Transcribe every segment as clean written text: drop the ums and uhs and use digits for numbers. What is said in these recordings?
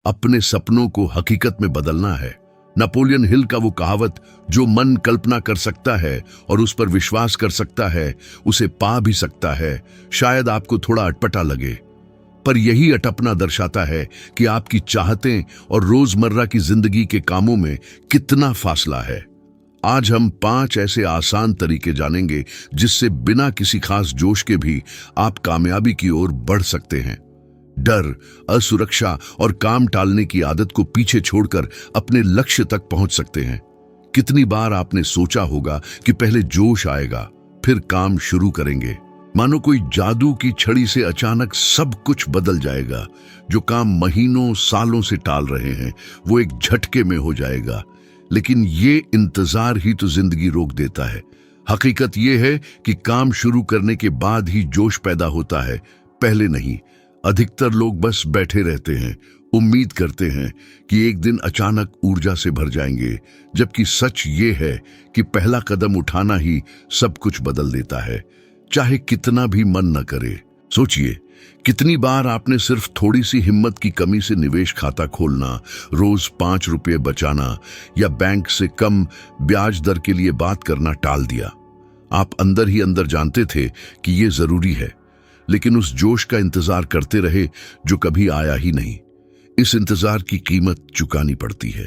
अपने सपनों को हकीकत में बदलना है। नेपोलियन हिल का वो कहावत, जो मन कल्पना कर सकता है और उस पर विश्वास कर सकता है उसे पा भी सकता है, शायद आपको थोड़ा अटपटा लगे, पर यही अटपना दर्शाता है कि आपकी चाहतें और रोजमर्रा की जिंदगी के कामों में कितना फासला है। आज हम 5 ऐसे आसान तरीके जानेंगे जिससे बिना किसी खास जोश के भी आप कामयाबी की ओर बढ़ सकते हैं। डर, असुरक्षा और काम टालने की आदत को पीछे छोड़कर अपने लक्ष्य तक पहुंच सकते हैं। कितनी बार आपने सोचा होगा कि पहले जोश आएगा, फिर काम शुरू करेंगे, मानो कोई जादू की छड़ी से अचानक सब कुछ बदल जाएगा। जो काम महीनों सालों से टाल रहे हैं वो एक झटके में हो जाएगा। लेकिन ये इंतजार ही तो जिंदगी रोक देता है। हकीकत ये है कि काम शुरू करने के बाद ही जोश पैदा होता है, पहले नहीं। अधिकतर लोग बस बैठे रहते हैं, उम्मीद करते हैं कि एक दिन अचानक ऊर्जा से भर जाएंगे, जबकि सच ये है कि पहला कदम उठाना ही सब कुछ बदल देता है, चाहे कितना भी मन न करे। सोचिए, कितनी बार आपने सिर्फ थोड़ी सी हिम्मत की कमी से निवेश खाता खोलना, रोज 5 रुपये बचाना या बैंक से कम ब्याज दर के लिए बात करना टाल दिया। आप अंदर ही अंदर जानते थे कि ये जरूरी है, लेकिन उस जोश का इंतजार करते रहे जो कभी आया ही नहीं। इस इंतजार की कीमत चुकानी पड़ती है।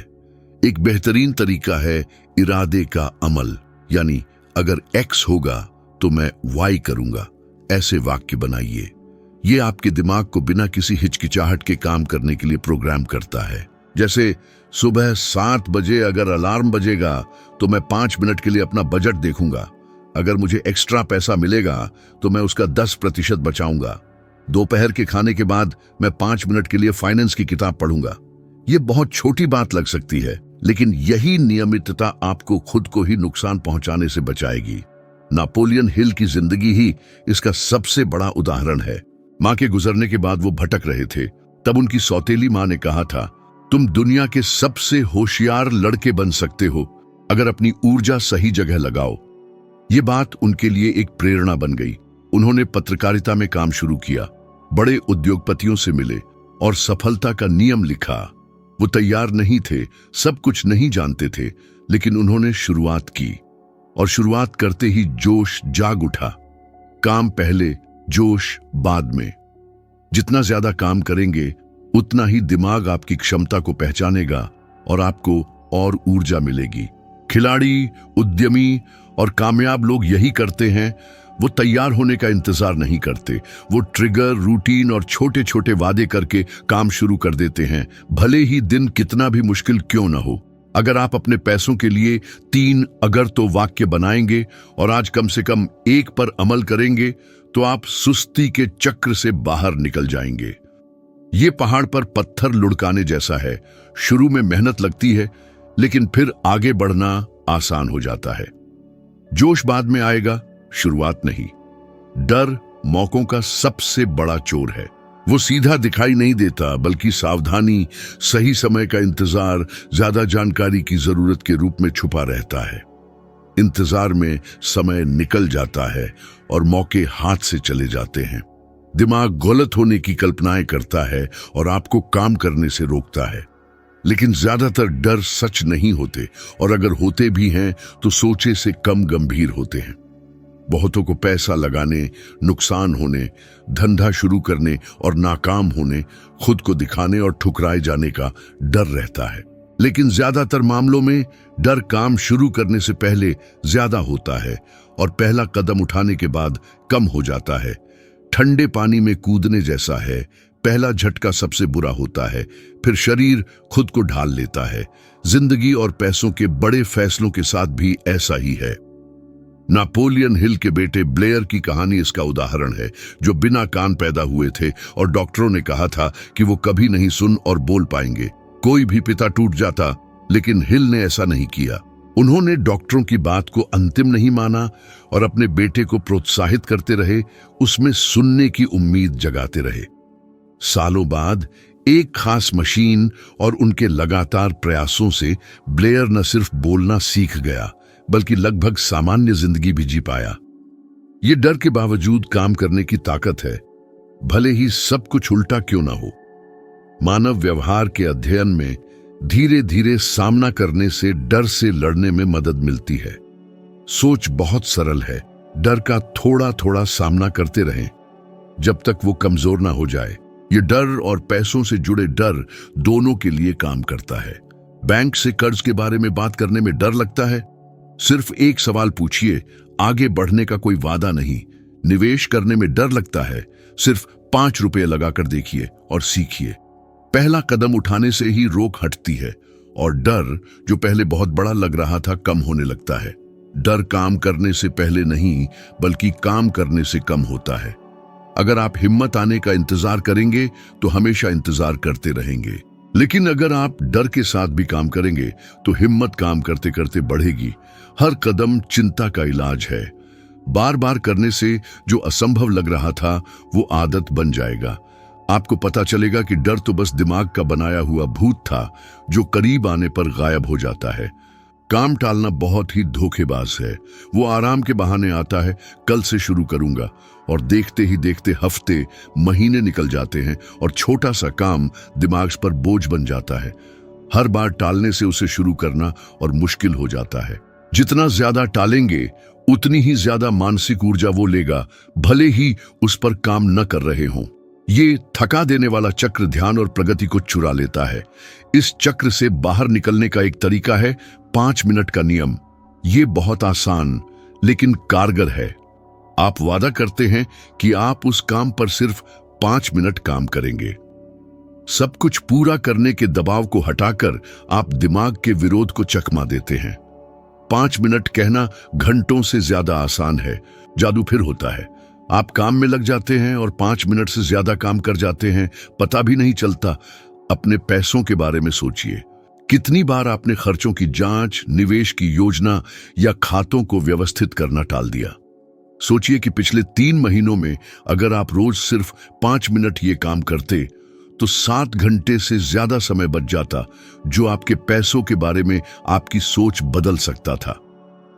एक बेहतरीन तरीका है इरादे का अमल, यानी अगर X होगा तो मैं Y करूंगा। ऐसे वाक्य बनाइए। ये आपके दिमाग को बिना किसी हिचकिचाहट के काम करने के लिए प्रोग्राम करता है। जैसे सुबह 7 बजे अगर अलार्म बजेगा तो मैं 5 मिनट के लिए अपना बजट देखूंगा। अगर मुझे एक्स्ट्रा पैसा मिलेगा तो मैं उसका 10% बचाऊंगा। दोपहर के खाने के बाद मैं 5 मिनट के लिए फाइनेंस की किताब पढ़ूंगा। ये बहुत छोटी बात लग सकती है, लेकिन यही नियमितता आपको खुद को ही नुकसान पहुंचाने से बचाएगी। नेपोलियन हिल की जिंदगी ही इसका सबसे बड़ा उदाहरण है। मां के गुजरने के बाद वो भटक रहे थे। तब उनकी सौतेली मां ने कहा था, तुम दुनिया के सबसे होशियार लड़के बन सकते हो अगर अपनी ऊर्जा सही जगह लगाओ। ये बात उनके लिए एक प्रेरणा बन गई। उन्होंने पत्रकारिता में काम शुरू किया, बड़े उद्योगपतियों से मिले और सफलता का नियम लिखा। वो तैयार नहीं थे, सब कुछ नहीं जानते थे, लेकिन उन्होंने शुरुआत की और शुरुआत करते ही जोश जाग उठा। काम पहले, जोश बाद में। जितना ज्यादा काम करेंगे उतना ही दिमाग आपकी क्षमता को पहचानेगा और आपको और ऊर्जा मिलेगी। खिलाड़ी, उद्यमी और कामयाब लोग यही करते हैं। वो तैयार होने का इंतजार नहीं करते। वो ट्रिगर, रूटीन और छोटे छोटे वादे करके काम शुरू कर देते हैं, भले ही दिन कितना भी मुश्किल क्यों ना हो। अगर आप अपने पैसों के लिए 3 अगर तो वाक्य बनाएंगे और आज कम से कम 1 पर अमल करेंगे तो आप सुस्ती के चक्र से बाहर निकल जाएंगे। ये पहाड़ पर पत्थर लुढ़काने जैसा है। शुरू में मेहनत लगती है, लेकिन फिर आगे बढ़ना आसान हो जाता है। जोश बाद में आएगा, शुरुआत नहीं। डर मौकों का सबसे बड़ा चोर है। वो सीधा दिखाई नहीं देता, बल्कि सावधानी, सही समय का इंतजार, ज्यादा जानकारी की जरूरत के रूप में छुपा रहता है। इंतजार में समय निकल जाता है और मौके हाथ से चले जाते हैं। दिमाग गलत होने की कल्पनाएं करता है और आपको काम करने से रोकता है। लेकिन ज्यादातर डर सच नहीं होते, और अगर होते भी हैं तो सोचे से कम गंभीर होते हैं। बहुतों को पैसा लगाने, नुकसान होने, धंधा शुरू करने और नाकाम होने, खुद को दिखाने और ठुकराए जाने का डर रहता है। लेकिन ज्यादातर मामलों में डर काम शुरू करने से पहले ज्यादा होता है और पहला कदम उठाने के बाद कम हो जाता है। ठंडे पानी में कूदने जैसा है। पहला झटका सबसे बुरा होता है, फिर शरीर खुद को ढाल लेता है। जिंदगी और पैसों के बड़े फैसलों के साथ भी ऐसा ही है। नेपोलियन हिल के बेटे ब्लेयर की कहानी इसका उदाहरण है, जो बिना कान पैदा हुए थे और डॉक्टरों ने कहा था कि वो कभी नहीं सुन और बोल पाएंगे। कोई भी पिता टूट जाता, लेकिन हिल ने ऐसा नहीं किया। उन्होंने डॉक्टरों की बात को अंतिम नहीं माना और अपने बेटे को प्रोत्साहित करते रहे, उसमें सुनने की उम्मीद जगाते रहे। सालों बाद एक खास मशीन और उनके लगातार प्रयासों से ब्लेयर न सिर्फ बोलना सीख गया, बल्कि लगभग सामान्य जिंदगी भी जी पाया। ये डर के बावजूद काम करने की ताकत है, भले ही सब कुछ उल्टा क्यों ना हो। मानव व्यवहार के अध्ययन में धीरे धीरे सामना करने से डर से लड़ने में मदद मिलती है। सोच बहुत सरल है, डर का थोड़ा थोड़ा सामना करते रहें जब तक वो कमजोर ना हो जाए। ये डर और पैसों से जुड़े डर दोनों के लिए काम करता है। बैंक से कर्ज के बारे में बात करने में डर लगता है? सिर्फ एक सवाल पूछिए, आगे बढ़ने का कोई वादा नहीं। निवेश करने में डर लगता है? सिर्फ 5 रुपए लगाकर देखिए और सीखिए। पहला कदम उठाने से ही रोक हटती है और डर जो पहले बहुत बड़ा लग रहा था कम होने लगता है। डर काम करने से पहले नहीं बल्कि काम करने से कम होता है। अगर आप हिम्मत आने का इंतजार करेंगे तो हमेशा इंतजार करते रहेंगे, लेकिन अगर आप डर के साथ भी काम करेंगे तो हिम्मत काम करते करते बढ़ेगी। हर कदम चिंता का इलाज है। बार बार करने से जो असंभव लग रहा था वो आदत बन जाएगा। आपको पता चलेगा कि डर तो बस दिमाग का बनाया हुआ भूत था जो करीब आने पर गायब हो जाता है। काम टालना बहुत ही धोखेबाज है। वो आराम के बहाने आता है, कल से शुरू करूंगा, और देखते ही देखते हफ्ते महीने निकल जाते हैं और छोटा सा काम दिमाग पर बोझ बन जाता है। हर बार टालने से उसे शुरू करना और मुश्किल हो जाता है। जितना ज्यादा टालेंगे उतनी ही ज्यादा मानसिक ऊर्जा वो लेगा, भले ही उस पर काम न कर रहे हों। ये थका देने वाला चक्र ध्यान और प्रगति को चुरा लेता है। इस चक्र से बाहर निकलने का एक तरीका है 5 मिनट का नियम। ये बहुत आसान लेकिन कारगर है। आप वादा करते हैं कि आप उस काम पर सिर्फ 5 मिनट काम करेंगे। सब कुछ पूरा करने के दबाव को हटाकर आप दिमाग के विरोध को चकमा देते हैं। 5 मिनट कहना घंटों से ज्यादा आसान है। जादू फिर होता है। आप काम में लग जाते हैं और 5 मिनट से ज्यादा काम कर जाते हैं, पता भी नहीं चलता। अपने पैसों के बारे में सोचिए। कितनी बार आपने खर्चों की जांच, निवेश की योजना या खातों को व्यवस्थित करना टाल दिया? सोचिए कि पिछले 3 महीनों में अगर आप रोज सिर्फ 5 मिनट ये काम करते तो 7 घंटे से ज्यादा समय बच जाता, जो आपके पैसों के बारे में आपकी सोच बदल सकता था।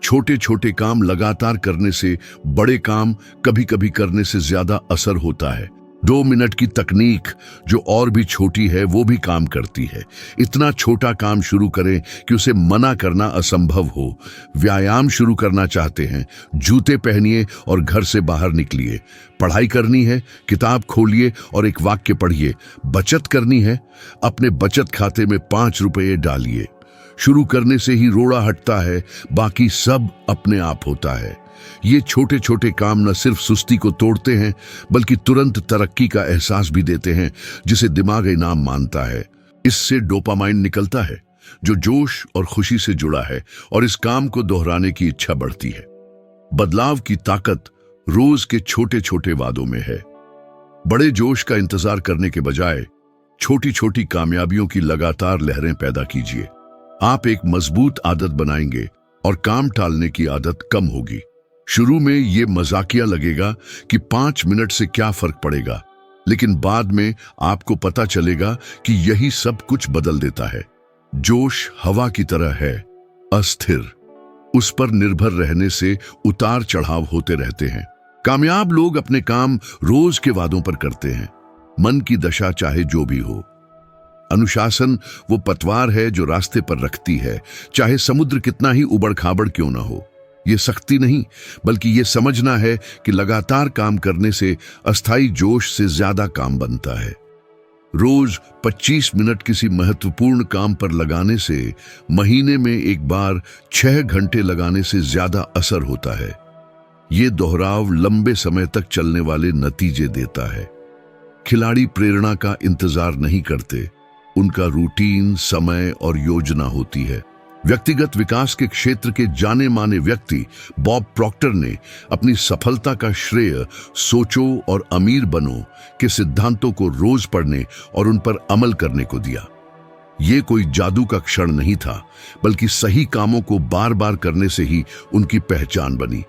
छोटे छोटे काम लगातार करने से बड़े काम कभी कभी करने से ज्यादा असर होता है। 2 मिनट की तकनीक जो और भी छोटी है वो भी काम करती है। इतना छोटा काम शुरू करें कि उसे मना करना असंभव हो। व्यायाम शुरू करना चाहते हैं, जूते पहनिए और घर से बाहर निकलिए। पढ़ाई करनी है, किताब खोलिए और एक वाक्य पढ़िए। बचत करनी है, अपने बचत खाते में 5 रुपये डालिए। शुरू करने से ही रोड़ा हटता है, बाकी सब अपने आप होता है। ये छोटे छोटे काम न सिर्फ सुस्ती को तोड़ते हैं बल्कि तुरंत तरक्की का एहसास भी देते हैं, जिसे दिमाग इनाम मानता है। इससे डोपामाइन निकलता है जो जोश और खुशी से जुड़ा है और इस काम को दोहराने की इच्छा बढ़ती है। बदलाव की ताकत रोज के छोटे छोटे वादों में है। बड़े जोश का इंतजार करने के बजाय छोटी छोटी कामयाबियों की लगातार लहरें पैदा कीजिए। आप एक मजबूत आदत बनाएंगे और काम टालने की आदत कम होगी। शुरू में ये मजाकिया लगेगा कि 5 मिनट से क्या फर्क पड़ेगा, लेकिन बाद में आपको पता चलेगा कि यही सब कुछ बदल देता है। जोश हवा की तरह है, अस्थिर। उस पर निर्भर रहने से उतार चढ़ाव होते रहते हैं। कामयाब लोग अपने काम रोज के वादों पर करते हैं, मन की दशा चाहे जो भी हो। अनुशासन वो पतवार है जो रास्ते पर रखती है, चाहे समुद्र कितना ही उबड़ खाबड़ क्यों ना हो। ये सख्ती नहीं बल्कि ये समझना है कि लगातार काम करने से अस्थाई जोश से ज्यादा काम बनता है। रोज 25 मिनट किसी महत्वपूर्ण काम पर लगाने से महीने में एक बार 6 घंटे लगाने से ज्यादा असर होता है। ये दोहराव लंबे समय तक चलने वाले नतीजे देता है। खिलाड़ी प्रेरणा का इंतजार नहीं करते, उनका रूटीन, समय और योजना होती है। व्यक्तिगत विकास के क्षेत्र के जाने माने व्यक्ति बॉब प्रॉक्टर ने अपनी सफलता का श्रेय सोचो और अमीर बनो के सिद्धांतों को रोज पढ़ने और उन पर अमल करने को दिया। ये कोई जादू का क्षण नहीं था, बल्कि सही कामों को बार बार करने से ही उनकी पहचान बनी।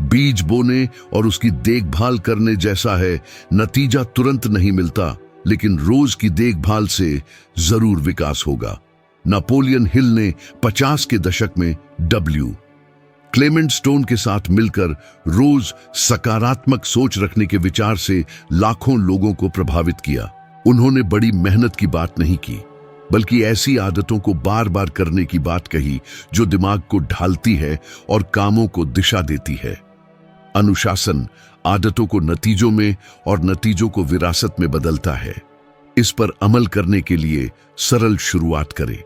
बीज बोने और उसकी देखभाल करने जैसा है। नतीजा तुरंत नहीं मिलता, लेकिन रोज की देखभाल से जरूर विकास होगा। नेपोलियन हिल ने 50 के दशक में क्लेमेंट स्टोन के साथ मिलकर रोज सकारात्मक सोच रखने के विचार से लाखों लोगों को प्रभावित किया। उन्होंने बड़ी मेहनत की बात नहीं की, बल्कि ऐसी आदतों को बार बार करने की बात कही जो दिमाग को ढालती है और कामों को दिशा देती है। अनुशासन आदतों को नतीजों में और नतीजों को विरासत में बदलता है। इस पर अमल करने के लिए सरल शुरुआत करें।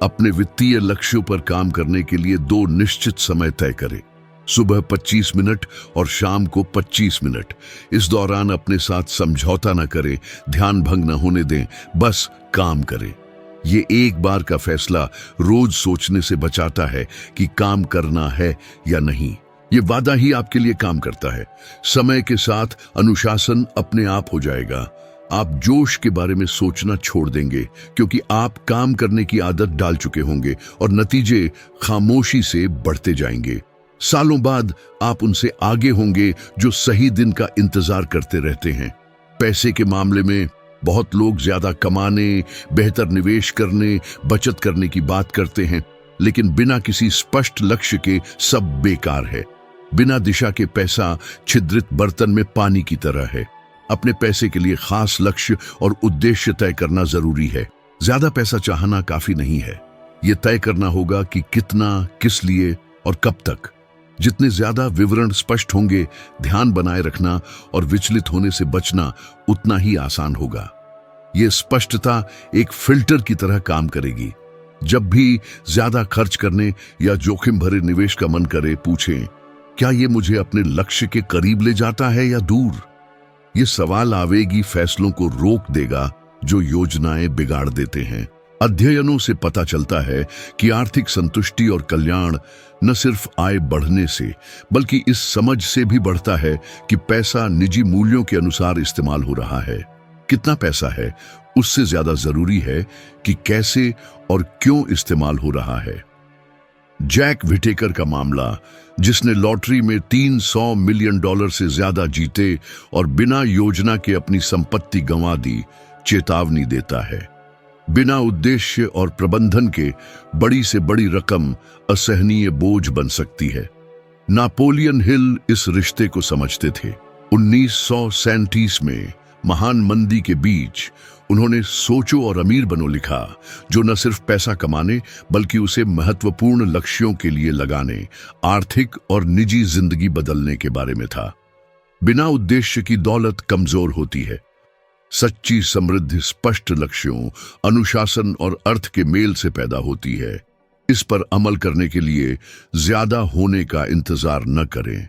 अपने वित्तीय लक्ष्यों पर काम करने के लिए 2 निश्चित समय तय करें, सुबह 25 मिनट और शाम को 25 मिनट। इस दौरान अपने साथ समझौता न करें, ध्यान भंग न होने दें, बस काम करें। ये एक बार का फैसला रोज सोचने से बचाता है कि काम करना है या नहीं। ये वादा ही आपके लिए काम करता है। समय के साथ अनुशासन अपने आप हो जाएगा। आप जोश के बारे में सोचना छोड़ देंगे, क्योंकि आप काम करने की आदत डाल चुके होंगे और नतीजे खामोशी से बढ़ते जाएंगे। सालों बाद आप उनसे आगे होंगे जो सही दिन का इंतजार करते रहते हैं। पैसे के मामले में बहुत लोग ज्यादा कमाने, बेहतर निवेश करने, बचत करने की बात करते हैं, लेकिन बिना किसी स्पष्ट लक्ष्य के सब बेकार है। बिना दिशा के पैसा छिद्रित बर्तन में पानी की तरह है। अपने पैसे के लिए खास लक्ष्य और उद्देश्य तय करना जरूरी है। ज्यादा पैसा चाहना काफी नहीं है, यह तय करना होगा कि कितना, किस लिए और कब तक। जितने ज्यादा विवरण स्पष्ट होंगे, ध्यान बनाए रखना और विचलित होने से बचना उतना ही आसान होगा। यह स्पष्टता एक फिल्टर की तरह काम करेगी। जब भी ज्यादा खर्च करने या जोखिम भरे निवेश का मन करे, पूछें, क्या यह मुझे अपने लक्ष्य के करीब ले जाता है या दूर? ये सवाल आवेगी फैसलों को रोक देगा जो योजनाएं बिगाड़ देते हैं। अध्ययनों से पता चलता है कि आर्थिक संतुष्टि और कल्याण न सिर्फ आय बढ़ने से, बल्कि इस समझ से भी बढ़ता है कि पैसा निजी मूल्यों के अनुसार इस्तेमाल हो रहा है। कितना पैसा है, उससे ज्यादा जरूरी है कि कैसे और क्यों इस्तेमाल हो रहा है। जैक विटेकर का मामला, जिसने लॉटरी में $300 मिलियन से ज्यादा जीते और बिना योजना के अपनी संपत्ति गंवा दी, चेतावनी देता है। बिना उद्देश्य और प्रबंधन के बड़ी से बड़ी रकम असहनीय बोझ बन सकती है। नापोलियन हिल इस रिश्ते को समझते थे। 1937 में महान मंदी के बीच उन्होंने सोचो और अमीर बनो लिखा, जो न सिर्फ पैसा कमाने बल्कि उसे महत्वपूर्ण लक्ष्यों के लिए लगाने, आर्थिक और निजी जिंदगी बदलने के बारे में था। बिना उद्देश्य की दौलत कमजोर होती है। सच्ची समृद्धि स्पष्ट लक्ष्यों, अनुशासन और अर्थ के मेल से पैदा होती है। इस पर अमल करने के लिए ज्यादा होने का इंतजार न करें।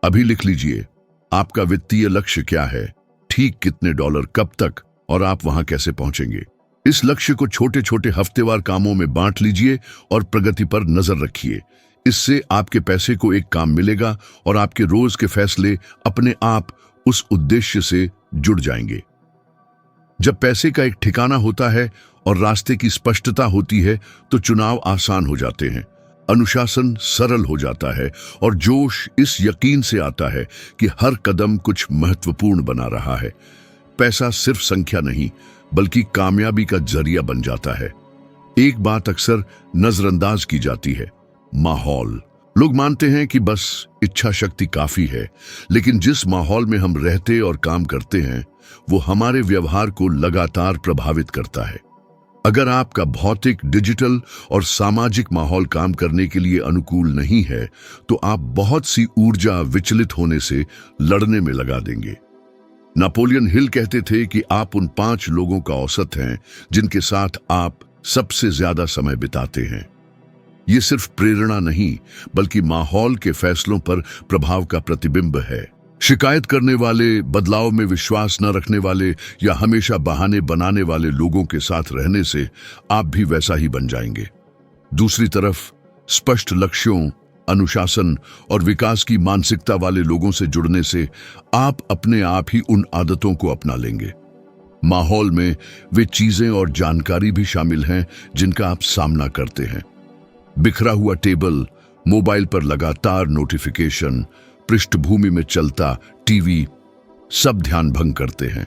अभी लिख लीजिए, आपका वित्तीय लक्ष्य क्या है, ठीक कितने डॉलर, कब तक और आप वहां कैसे पहुंचेंगे। इस लक्ष्य को छोटे छोटे हफ्तेवार कामों में बांट लीजिए और प्रगति पर नजर रखिए। इससे आपके पैसे को एक काम मिलेगा और आपके रोज के फैसले अपने आप उस उद्देश्य से जुड़ जाएंगे। जब पैसे का एक ठिकाना होता है और रास्ते की स्पष्टता होती है, तो चुनाव आसान हो जाते हैं, अनुशासन सरल हो जाता है और जोश इस यकीन से आता है कि हर कदम कुछ महत्वपूर्ण बना रहा है। पैसा सिर्फ संख्या नहीं, बल्कि कामयाबी का जरिया बन जाता है। एक बात अक्सर नजरअंदाज की जाती है, माहौल। लोग मानते हैं कि बस इच्छा शक्ति काफी है, लेकिन जिस माहौल में हम रहते और काम करते हैं, वो हमारे व्यवहार को लगातार प्रभावित करता है। अगर आपका भौतिक, डिजिटल और सामाजिक माहौल काम करने के लिए अनुकूल नहीं है, तो आप बहुत सी ऊर्जा विचलित होने से लड़ने में लगा देंगे। नापोलियन हिल कहते थे कि आप उन 5 लोगों का औसत हैं जिनके साथ आप सबसे ज्यादा समय बिताते हैं। ये सिर्फ प्रेरणा नहीं, बल्कि माहौल के फैसलों पर प्रभाव का प्रतिबिंब है। शिकायत करने वाले, बदलाव में विश्वास न रखने वाले या हमेशा बहाने बनाने वाले लोगों के साथ रहने से आप भी वैसा ही बन जाएंगे। दूसरी तरफ स्पष्ट लक्ष्यों, अनुशासन और विकास की मानसिकता वाले लोगों से जुड़ने से आप अपने आप ही उन आदतों को अपना लेंगे। माहौल में वे चीजें और जानकारी भी शामिल हैं जिनका आप सामना करते हैं। बिखरा हुआ टेबल, मोबाइल पर लगातार नोटिफिकेशन, पृष्ठभूमि में चलता टीवी, सब ध्यान भंग करते हैं।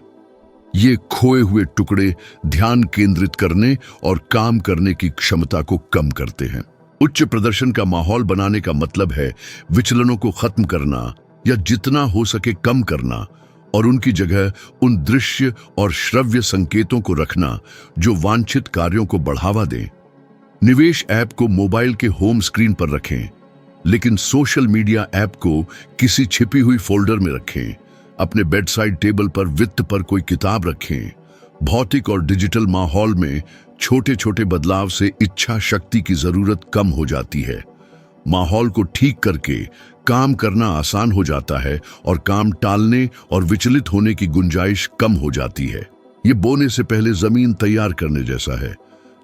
ये खोए हुए टुकड़े ध्यान केंद्रित करने और काम करने की क्षमता को कम करते हैं। उच्च प्रदर्शन का माहौल बनाने का मतलब है विचलनों को खत्म करना या जितना हो सके कम करना और उनकी जगह उन दृश्य और श्रव्य संकेतों को रखना जो वांछित कार्यों को बढ़ावा दें। निवेश ऐप को मोबाइल के होम स्क्रीन पर रखें, लेकिन सोशल मीडिया ऐप को किसी छिपी हुई फोल्डर में रखें। अपने बेड साइड टेबल पर वित्त पर कोई किताब रखें। भौतिक और डिजिटल माहौल में छोटे छोटे बदलाव से इच्छा शक्ति की जरूरत कम हो जाती है। माहौल को ठीक करके काम करना आसान हो जाता है और काम टालने और विचलित होने की गुंजाइश कम हो जाती है। ये बोने से पहले जमीन तैयार करने जैसा है।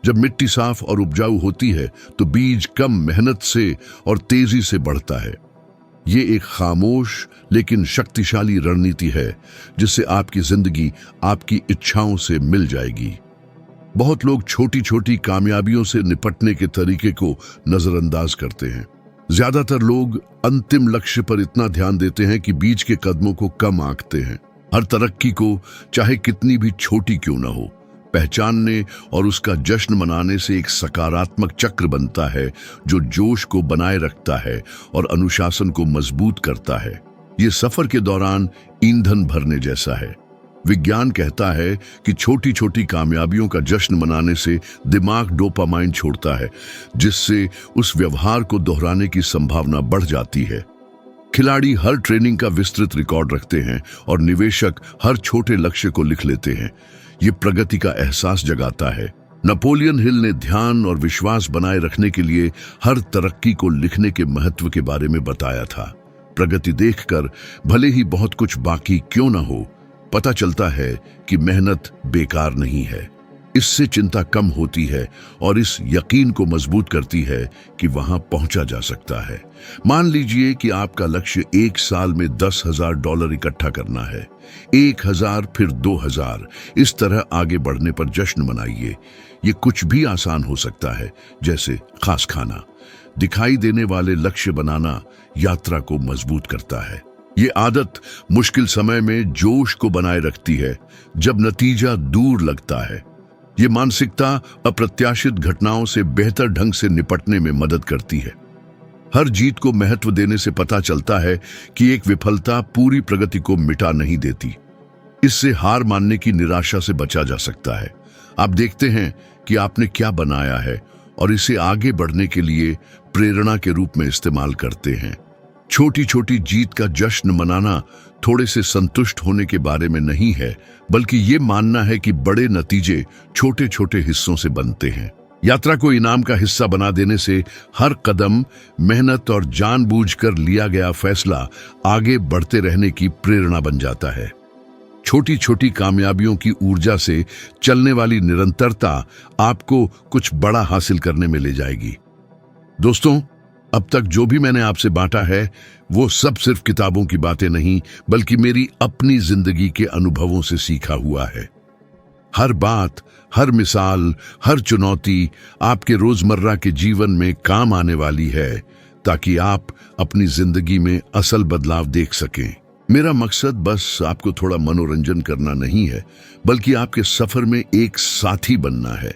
जब मिट्टी साफ और उपजाऊ होती है तो बीज कम मेहनत से और तेजी से बढ़ता है। ये एक खामोश लेकिन शक्तिशाली रणनीति है जिससे आपकी जिंदगी आपकी इच्छाओं से मिल जाएगी। बहुत लोग छोटी छोटी कामयाबियों से निपटने के तरीके को नजरअंदाज करते हैं। ज्यादातर लोग अंतिम लक्ष्य पर इतना ध्यान देते हैं कि बीच के कदमों को कम आंकते हैं। हर तरक्की को, चाहे कितनी भी छोटी क्यों ना हो, पहचानने और उसका जश्न मनाने से एक सकारात्मक चक्र बनता है जो जोश को बनाए रखता है और अनुशासन को मजबूत करता है। ये सफर के दौरान ईंधन भरने जैसा है। विज्ञान कहता है कि छोटी छोटी कामयाबियों का जश्न मनाने से दिमाग डोपामाइन छोड़ता है, जिससे उस व्यवहार को दोहराने की संभावना बढ़ जाती है। खिलाड़ी हर ट्रेनिंग का विस्तृत रिकॉर्ड रखते हैं और निवेशक हर छोटे लक्ष्य को लिख लेते हैं। ये प्रगति का एहसास जगाता है। नेपोलियन हिल ने ध्यान और विश्वास बनाए रखने के लिए हर तरक्की को लिखने के महत्व के बारे में बताया था। प्रगति देखकर भले ही बहुत कुछ बाकी क्यों ना हो, पता चलता है कि मेहनत बेकार नहीं है। इससे चिंता कम होती है और इस यकीन को मजबूत करती है कि वहां पहुंचा जा सकता है। मान लीजिए कि आपका लक्ष्य 1 साल में $10,000 इकट्ठा करना है। 1,000 फिर 2,000, इस तरह आगे बढ़ने पर जश्न मनाइए। ये कुछ भी आसान हो सकता है, जैसे खास खाना। दिखाई देने वाले लक्ष्य बनाना यात्रा को मजबूत करता है। ये आदत मुश्किल समय में जोश को बनाए रखती है जब नतीजा दूर लगता है। ये मानसिकता अप्रत्याशित घटनाओं से बेहतर ढंग से निपटने में मदद करती है। हर जीत को महत्व देने से पता चलता है कि एक विफलता पूरी प्रगति को मिटा नहीं देती। इससे हार मानने की निराशा से बचा जा सकता है। आप देखते हैं कि आपने क्या बनाया है और इसे आगे बढ़ने के लिए प्रेरणा के रूप में इस्तेमाल करते हैं। छोटी छोटी जीत का जश्न मनाना थोड़े से संतुष्ट होने के बारे में नहीं है, बल्कि ये मानना है कि बड़े नतीजे छोटे छोटे हिस्सों से बनते हैं। यात्रा को इनाम का हिस्सा बना देने से हर कदम मेहनत और जानबूझकर लिया गया फैसला आगे बढ़ते रहने की प्रेरणा बन जाता है। छोटी छोटी कामयाबियों की ऊर्जा से चलने वाली निरंतरता आपको कुछ बड़ा हासिल करने में ले जाएगी। दोस्तों, अब तक जो भी मैंने आपसे बांटा है वो सब सिर्फ किताबों की बातें नहीं, बल्कि मेरी अपनी जिंदगी के अनुभवों से सीखा हुआ है। हर बात, हर मिसाल, हर चुनौती आपके रोजमर्रा के जीवन में काम आने वाली है, ताकि आप अपनी जिंदगी में असल बदलाव देख सकें। मेरा मकसद बस आपको थोड़ा मनोरंजन करना नहीं है, बल्कि आपके सफर में एक साथी बनना है।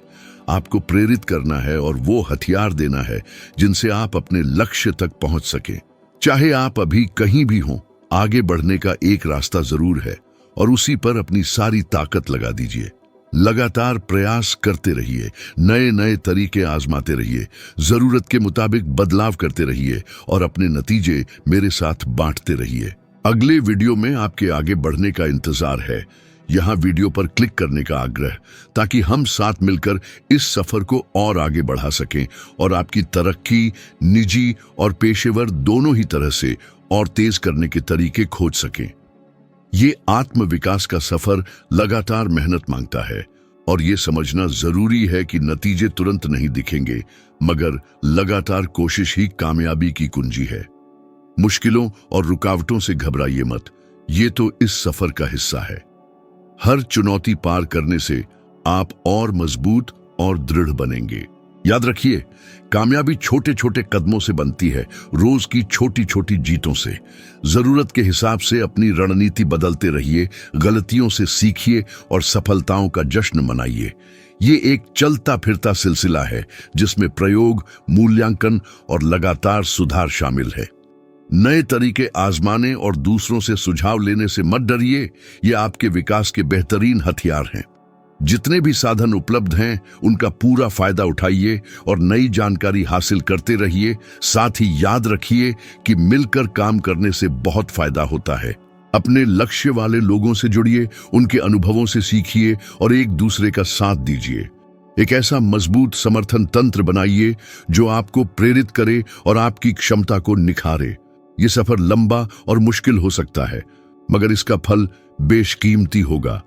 आपको प्रेरित करना है और वो हथियार देना है जिनसे आप अपने लक्ष्य तक पहुंच सके। चाहे आप अभी कहीं भी हों, आगे बढ़ने का एक रास्ता जरूर है और उसी पर अपनी सारी ताकत लगा दीजिए। लगातार प्रयास करते रहिए, नए नए तरीके आजमाते रहिए, जरूरत के मुताबिक बदलाव करते रहिए और अपने नतीजे मेरे साथ बांटते रहिए। अगले वीडियो में आपके आगे बढ़ने का इंतजार है। यहाँ वीडियो पर क्लिक करने का आग्रह, ताकि हम साथ मिलकर इस सफर को और आगे बढ़ा सकें और आपकी तरक्की निजी और पेशेवर दोनों ही तरह से और तेज करने के तरीके खोज सकें। ये आत्म विकास का सफर लगातार मेहनत मांगता है और ये समझना जरूरी है कि नतीजे तुरंत नहीं दिखेंगे, मगर लगातार कोशिश ही कामयाबी की कुंजी है। मुश्किलों और रुकावटों से घबराइए मत, ये तो इस सफर का हिस्सा है। हर चुनौती पार करने से आप और मजबूत और दृढ़ बनेंगे। याद रखिए, कामयाबी छोटे छोटे कदमों से बनती है, रोज की छोटी छोटी जीतों से। जरूरत के हिसाब से अपनी रणनीति बदलते रहिए, गलतियों से सीखिए और सफलताओं का जश्न मनाइए। ये एक चलता फिरता सिलसिला है जिसमें प्रयोग, मूल्यांकन और लगातार सुधार शामिल है। नए तरीके आजमाने और दूसरों से सुझाव लेने से मत डरिए, ये आपके विकास के बेहतरीन हथियार हैं। जितने भी साधन उपलब्ध हैं उनका पूरा फायदा उठाइए और नई जानकारी हासिल करते रहिए। साथ ही याद रखिए कि मिलकर काम करने से बहुत फायदा होता है। अपने लक्ष्य वाले लोगों से जुड़िए, उनके अनुभवों से सीखिए और एक दूसरे का साथ दीजिए। एक ऐसा मजबूत समर्थन तंत्र बनाइए जो आपको प्रेरित करे और आपकी क्षमता को निखारे। ये सफर लंबा और मुश्किल हो सकता है, मगर इसका फल बेशकीमती होगा।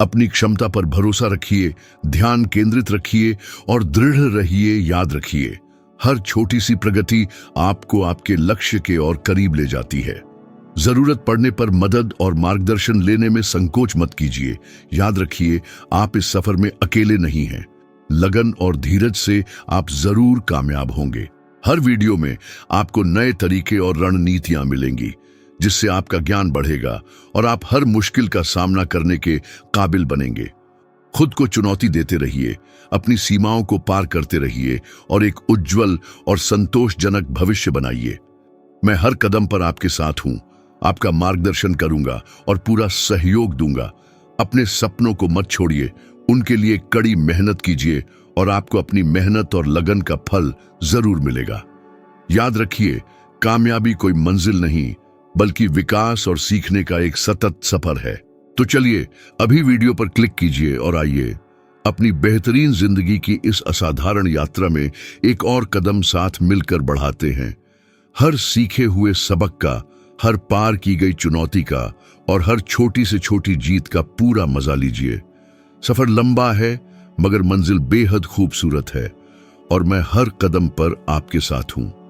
अपनी क्षमता पर भरोसा रखिए, ध्यान केंद्रित रखिए और दृढ़ रहिए। याद रखिए, हर छोटी सी प्रगति आपको आपके लक्ष्य के और करीब ले जाती है। जरूरत पड़ने पर मदद और मार्गदर्शन लेने में संकोच मत कीजिए। याद रखिए, आप इस सफर में अकेले नहीं हैं। लगन और धीरज से आप जरूर कामयाब होंगे। हर वीडियो में आपको नए तरीके और रणनीतियां मिलेंगी, जिससे आपका ज्ञान बढ़ेगा और आप हर मुश्किल का सामना करने के काबिल बनेंगे। खुद को चुनौती देते रहिए, अपनी सीमाओं को पार करते रहिए और एक उज्जवल और संतोषजनक भविष्य बनाइए। मैं हर कदम पर आपके साथ हूं, आपका मार्गदर्शन करूंगा और पूरा सहयोग दूंगा। अपने सपनों को मत छोड़िए, उनके लिए कड़ी मेहनत कीजिए और आपको अपनी मेहनत और लगन का फल जरूर मिलेगा। याद रखिए, कामयाबी कोई मंजिल नहीं बल्कि विकास और सीखने का एक सतत सफर है। तो चलिए अभी वीडियो पर क्लिक कीजिए और आइए अपनी बेहतरीन जिंदगी की इस असाधारण यात्रा में एक और कदम साथ मिलकर बढ़ाते हैं। हर सीखे हुए सबक का, हर पार की गई चुनौती का और हर छोटी से छोटी जीत का पूरा मजा लीजिए। सफर लंबा है मगर मंजिल बेहद खूबसूरत है और मैं हर कदम पर आपके साथ हूं।